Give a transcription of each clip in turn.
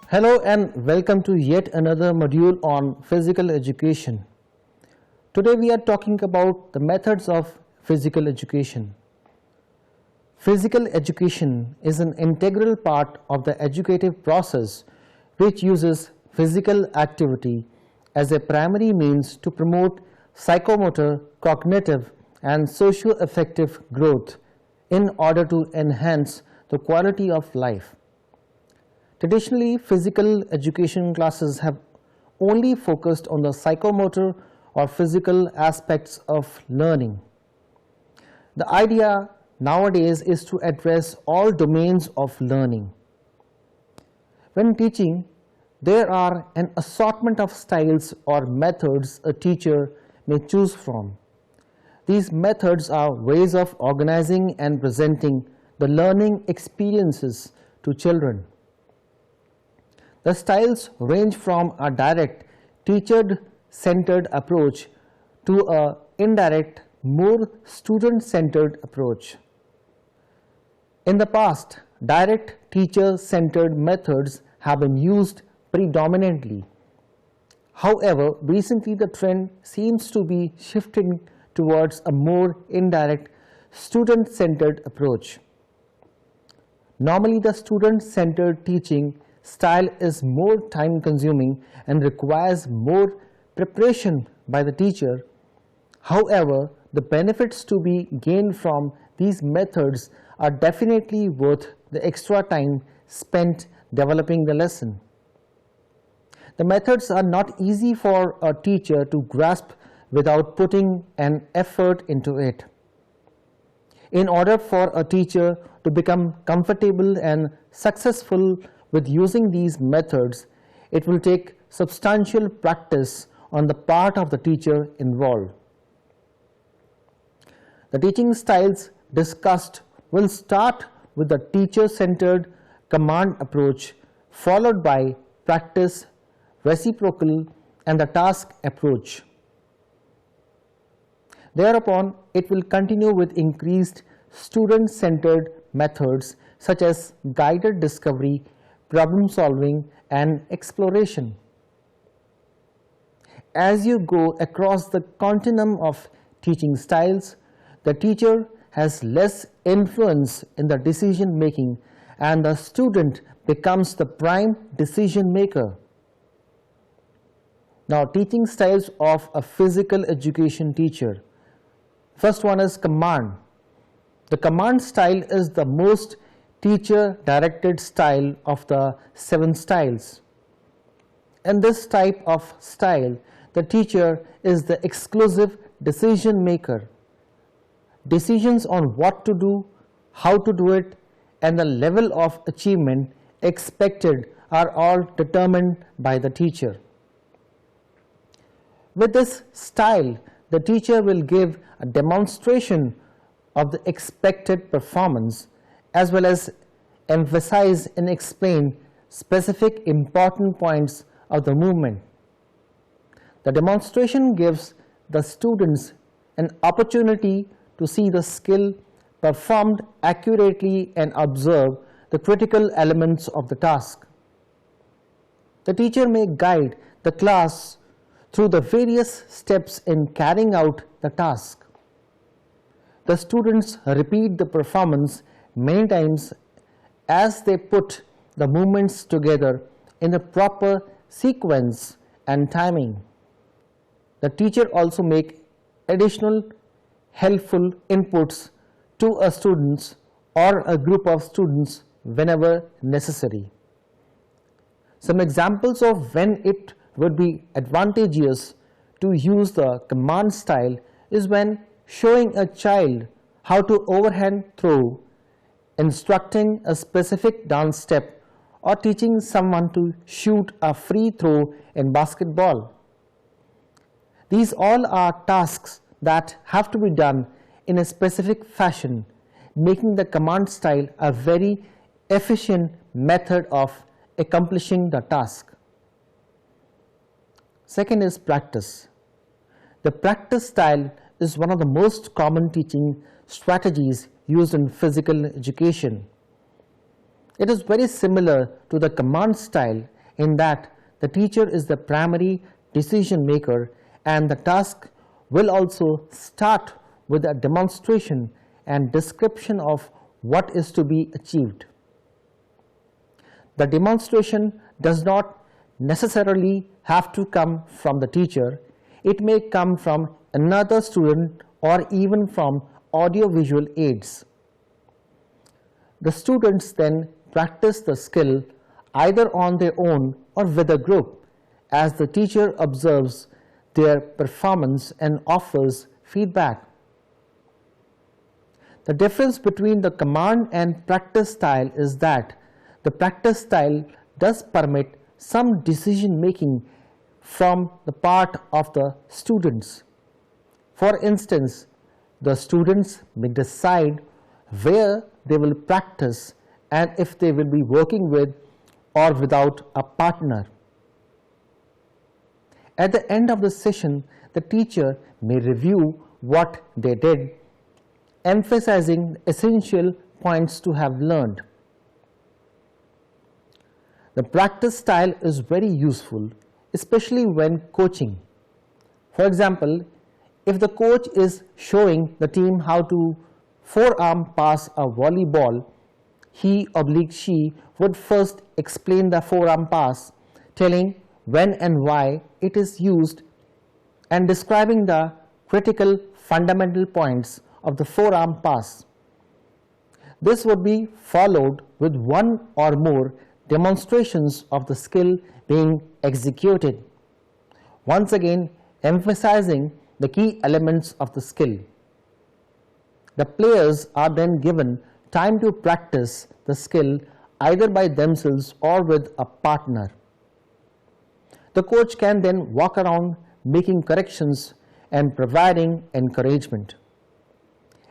Hello and welcome to yet another module on physical education. Today we are talking about the methods of physical education. Physical education is an integral part of the educative process which uses physical activity as a primary means to promote psychomotor, cognitive and socio-affective growth in order to enhance the quality of life. Traditionally, physical education classes have only focused on the psychomotor or physical aspects of learning. The idea nowadays is to address all domains of learning. When teaching, there are an assortment of styles or methods a teacher may choose from. These methods are ways of organizing and presenting the learning experiences to children. The styles range from a direct, teacher-centered approach to an indirect, more student-centered approach. In the past, direct, teacher-centered methods have been used predominantly. However, recently the trend seems to be shifting towards a more indirect, student-centered approach. Normally, the student-centered teaching style is more time-consuming and requires more preparation by the teacher. However, the benefits to be gained from these methods are definitely worth the extra time spent developing the lesson. The methods are not easy for a teacher to grasp without putting an effort into it. In order for a teacher to become comfortable and successful with using these methods, it will take substantial practice on the part of the teacher involved. The teaching styles discussed will start with the teacher-centered command approach, followed by practice, reciprocal, and the task approach. Thereupon, it will continue with increased student-centered methods such as guided discovery, problem solving, and exploration. As you go across the continuum of teaching styles, the teacher has less influence in the decision making and the student becomes the prime decision maker. Now, teaching styles of a physical education teacher. First one is command. The command style is the most teacher-directed style of the 7 styles. In this type of style, the teacher is the exclusive decision maker. Decisions on what to do, how to do it, and the level of achievement expected are all determined by the teacher. With this style, the teacher will give a demonstration of the expected performance as well as emphasize and explain specific important points of the movement. The demonstration gives the students an opportunity to see the skill performed accurately and observe the critical elements of the task. The teacher may guide the class through the various steps in carrying out the task. The students repeat the performance many times as they put the movements together in the proper sequence and timing. The teacher also makes additional helpful inputs to a student or a group of students whenever necessary. Some examples of when it would be advantageous to use the command style is when showing a child how to overhand throw, instructing a specific dance step, or teaching someone to shoot a free throw in basketball. These all are tasks that have to be done in a specific fashion, making the command style a very efficient method of accomplishing the task. Second is practice. The practice style is one of the most common teaching strategies used in physical education. It is very similar to the command style in that the teacher is the primary decision maker and the task will also start with a demonstration and description of what is to be achieved. The demonstration does not necessarily have to come from the teacher. It may come from another student or even from audio-visual aids. The students then practice the skill either on their own or with a group as the teacher observes their performance and offers feedback. The difference between the command and practice style is that the practice style does permit some decision making from the part of the students. For instance, the students may decide where they will practice and if they will be working with or without a partner. At the end of the session, the teacher may review what they did, emphasizing essential points to have learned. The practice style is very useful, especially when coaching. For example, if the coach is showing the team how to forearm pass a volleyball, he/she would first explain the forearm pass, telling when and why it is used and describing the critical fundamental points of the forearm pass. This would be followed with one or more demonstrations of the skill being executed, once again emphasizing the key elements of the skill. The players are then given time to practice the skill either by themselves or with a partner. The coach can then walk around making corrections and providing encouragement.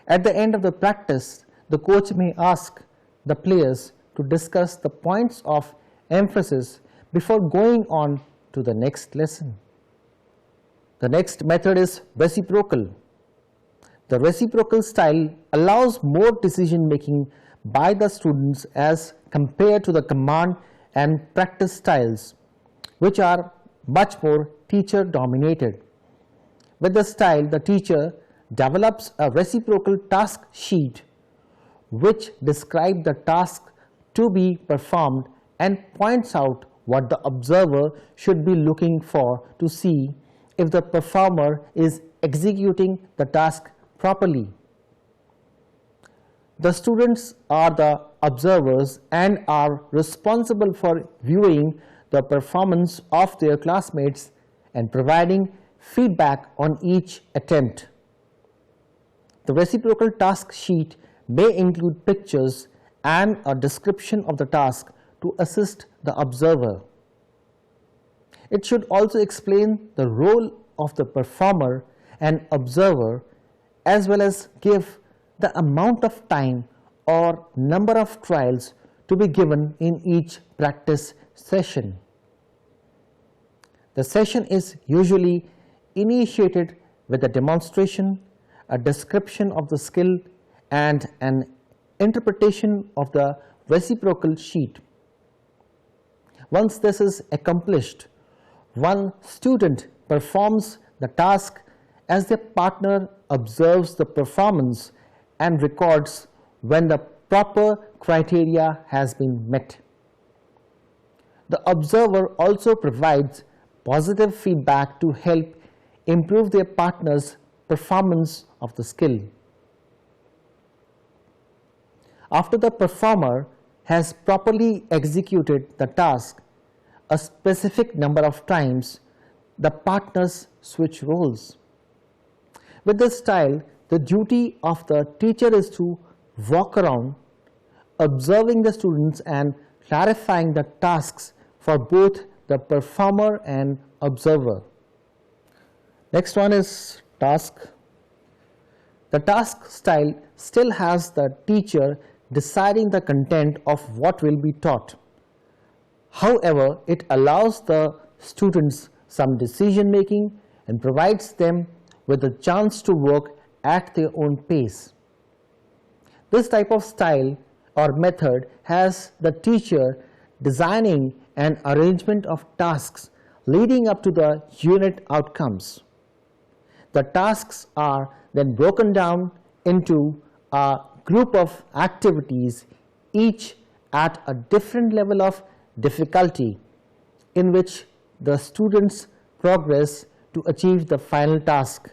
At the end of the practice, the coach may ask the players to discuss the points of emphasis before going on to the next lesson. The next method is reciprocal. The reciprocal style allows more decision making by the students as compared to the command and practice styles, which are much more teacher dominated. With the style, the teacher develops a reciprocal task sheet which describes the task to be performed and points out what the observer should be looking for to see if the performer is executing the task properly. The students are the observers and are responsible for viewing the performance of their classmates and providing feedback on each attempt. The reciprocal task sheet may include pictures and a description of the task to assist the observer. It should also explain the role of the performer and observer as well as give the amount of time or number of trials to be given in each practice session. The session is usually initiated with a demonstration, a description of the skill, and an interpretation of the reciprocal sheet. Once this is accomplished, one student performs the task as their partner observes the performance and records when the proper criteria has been met. The observer also provides positive feedback to help improve their partner's performance of the skill. After the performer has properly executed the task a specific number of times, the partners switch roles. With this style, the duty of the teacher is to walk around, observing the students and clarifying the tasks for both the performer and observer. Next one is task. The task style still has the teacher deciding the content of what will be taught. However, it allows the students some decision making and provides them with a chance to work at their own pace. This type of style or method has the teacher designing and arrangement of tasks leading up to the unit outcomes. The tasks are then broken down into a group of activities, each at a different level of difficulty, in which the students' progress to achieve the final task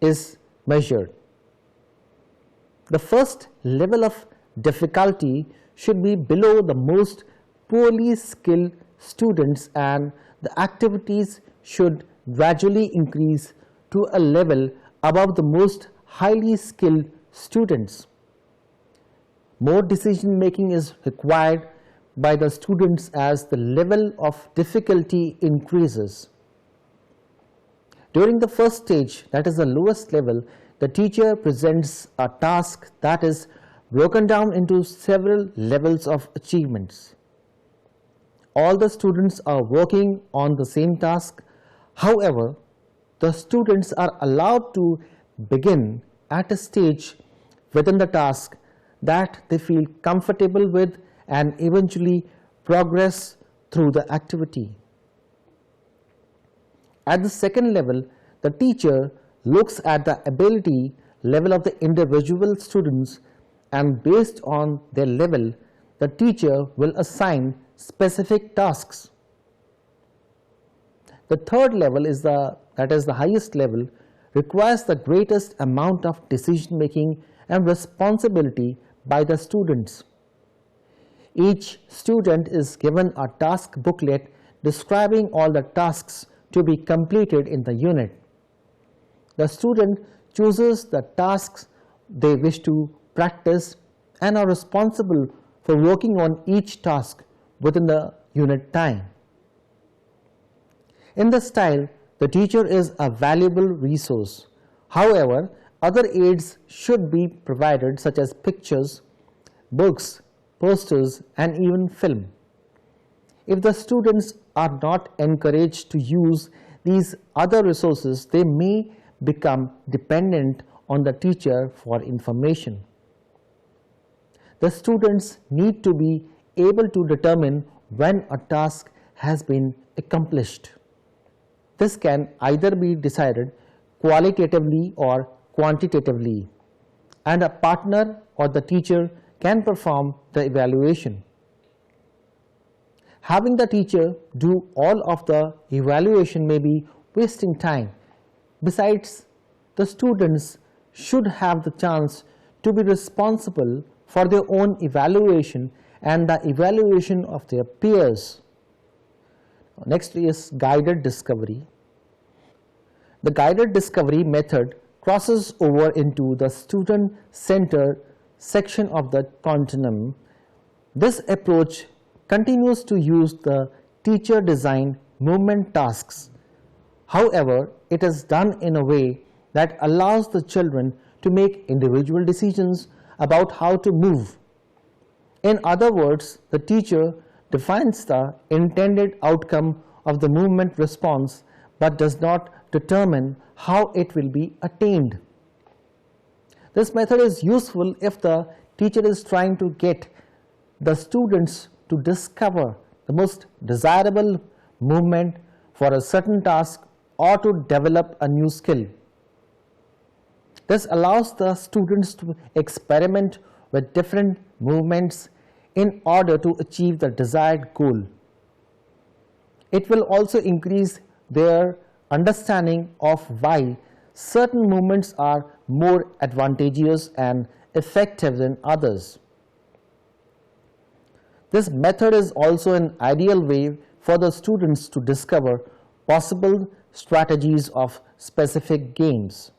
is measured. The first level of difficulty should be below the most poorly skilled students, and the activities should gradually increase to a level above the most highly skilled students. More decision making is required by the students as the level of difficulty increases. During the first stage, that is the lowest level, the teacher presents a task that is broken down into several levels of achievements. All the students are working on the same task. However, the students are allowed to begin at a stage within the task that they feel comfortable with and eventually progress through the activity. At the second level, the teacher looks at the ability level of the individual students, and based on their level, the teacher will assign specific tasks. The third level is the highest level, requires the greatest amount of decision making and responsibility by the students. Each student is given a task booklet describing all the tasks to be completed in the unit. The student chooses the tasks they wish to practice and are responsible for working on each task within the unit time. In this style, the teacher is a valuable resource. However, other aids should be provided, such as pictures, books, posters, and even film. If the students are not encouraged to use these other resources, they may become dependent on the teacher for information. The students need to be able to determine when a task has been accomplished. This can either be decided qualitatively or quantitatively, and a partner or the teacher can perform the evaluation. Having the teacher do all of the evaluation may be wasting time. Besides, the students should have the chance to be responsible for their own evaluation and the evaluation of their peers. Next is guided discovery. The guided discovery method crosses over into the student-centered section of the continuum. This approach continues to use the teacher-designed movement tasks. However, it is done in a way that allows the children to make individual decisions about how to move. In other words, the teacher defines the intended outcome of the movement response but does not determine how it will be attained. This method is useful if the teacher is trying to get the students to discover the most desirable movement for a certain task or to develop a new skill. This allows the students to experiment with different movements in order to achieve the desired goal. It will also increase their understanding of why certain movements are more advantageous and effective than others. This method is also an ideal way for the students to discover possible strategies of specific games.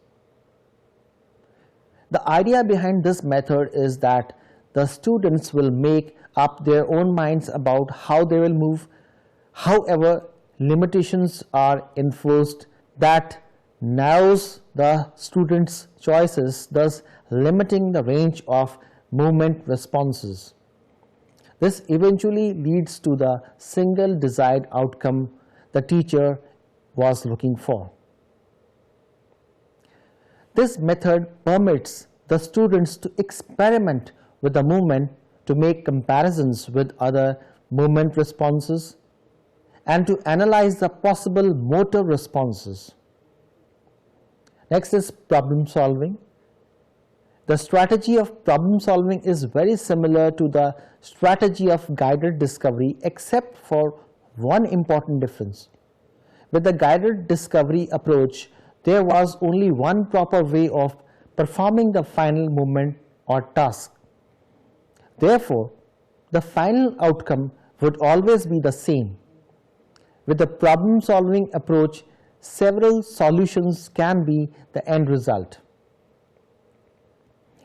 The idea behind this method is that the students will make up their own minds about how they will move. However, limitations are enforced that narrows the students' choices, thus limiting the range of movement responses. This eventually leads to the single desired outcome the teacher was looking for. This method permits the students to experiment with the movement to make comparisons with other movement responses and to analyze the possible motor responses. Next is problem solving. The strategy of problem solving is very similar to the strategy of guided discovery, except for one important difference. With the guided discovery approach, there was only one proper way of performing the final movement or task. Therefore, the final outcome would always be the same. With the problem solving approach, several solutions can be the end result.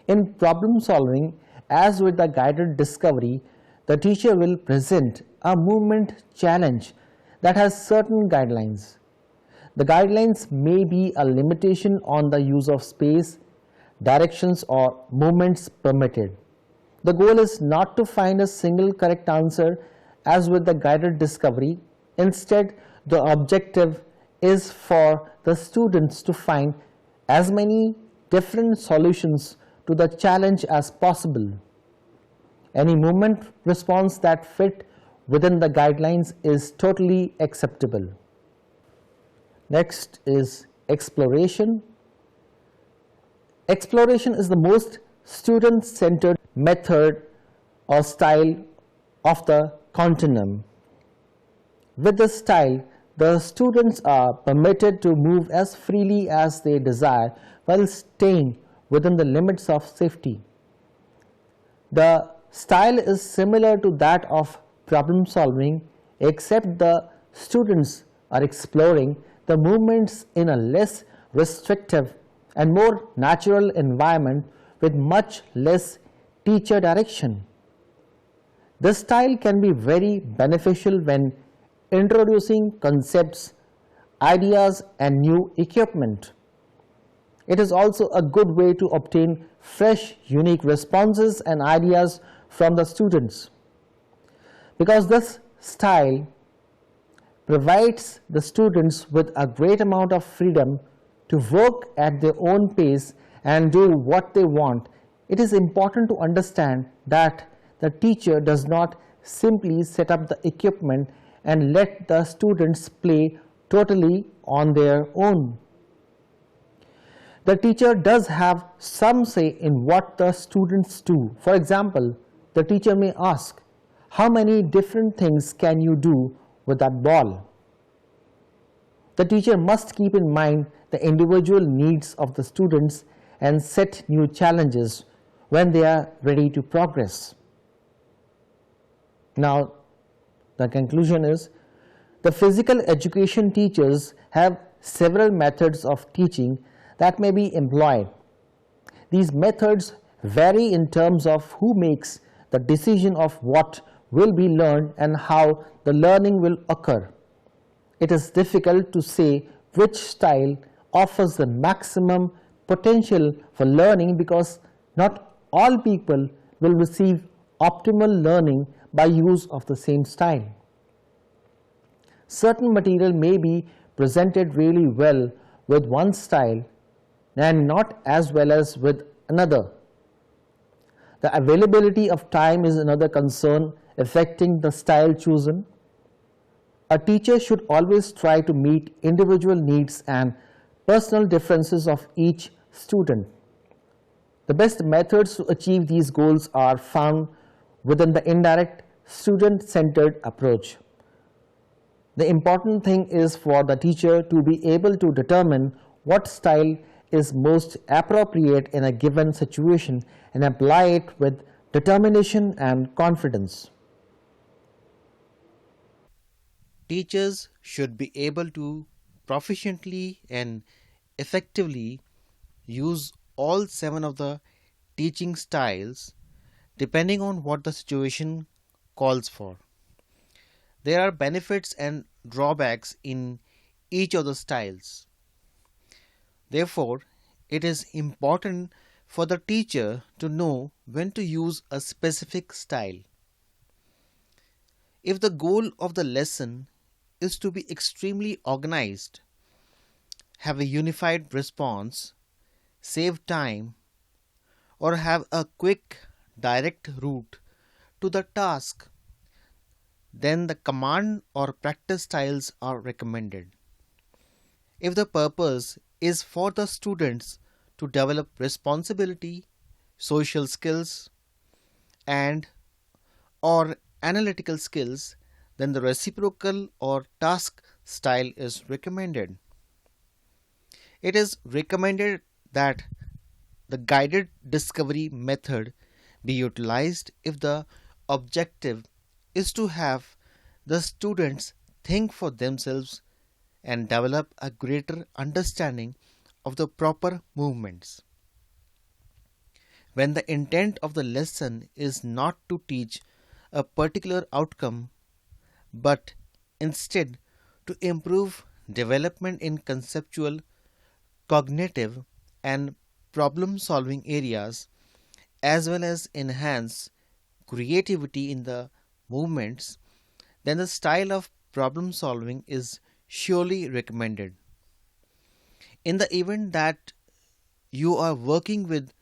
In problem solving, as with the guided discovery, the teacher will present a movement challenge that has certain guidelines. The guidelines may be a limitation on the use of space, directions, or movements permitted. The goal is not to find a single correct answer as with the guided discovery. Instead, the objective is for the students to find as many different solutions to the challenge as possible. Any movement response that fit within the guidelines is totally acceptable. Next is exploration. Exploration is the most student-centered method or style of the continuum. With this style, the students are permitted to move as freely as they desire while staying within the limits of safety. The style is similar to that of problem solving, except the students are exploring the movements in a less restrictive and more natural environment with much less teacher direction. This style can be very beneficial when introducing concepts, ideas, and new equipment. It is also a good way to obtain fresh, unique responses and ideas from the students. Because this style provides the students with a great amount of freedom to work at their own pace and do what they want, it is important to understand that the teacher does not simply set up the equipment and let the students play totally on their own. The teacher does have some say in what the students do. For example, the teacher may ask, "How many different things can you do with that ball?" The teacher must keep in mind the individual needs of the students and set new challenges when they are ready to progress. Now, the conclusion is, the physical education teachers have several methods of teaching that may be employed. These methods vary in terms of who makes the decision of what will be learned and how the learning will occur. It is difficult to say which style offers the maximum potential for learning because not all people will receive optimal learning by use of the same style. Certain material may be presented really well with one style and not as well as with another. The availability of time is another concern affecting the style chosen. A teacher should always try to meet individual needs and personal differences of each student. The best methods to achieve these goals are found within the indirect student-centered approach. The important thing is for the teacher to be able to determine what style is most appropriate in a given situation and apply it with determination and confidence. Teachers should be able to proficiently and effectively use all 7 of the teaching styles depending on what the situation calls for. There are benefits and drawbacks in each of the styles. Therefore, it is important for the teacher to know when to use a specific style. If the goal of the lesson is to be extremely organized, have a unified response, save time, or have a quick, direct route to the task, then the command or practice styles are recommended. If the purpose is for the students to develop responsibility, social skills, and or analytical skills, then the reciprocal or task style is recommended. It is recommended that the guided discovery method be utilized if the objective is to have the students think for themselves and develop a greater understanding of the proper movements. When the intent of the lesson is not to teach a particular outcome but instead to improve development in conceptual, cognitive, and problem solving areas, as well as enhance creativity in the movements, then the style of problem solving is surely recommended. In the event that you are working with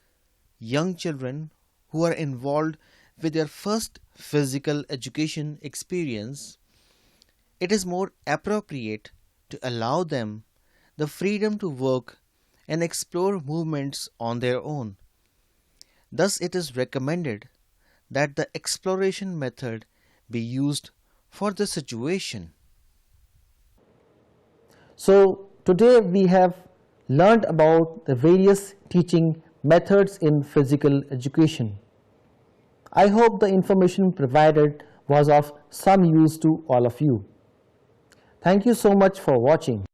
young children who are involved with their first physical education experience, it is more appropriate to allow them the freedom to work and explore movements on their own. Thus, it is recommended that the exploration method be used for the situation. So today we have learned about the various teaching methods in physical education. I hope the information provided was of some use to all of you. Thank you so much for watching.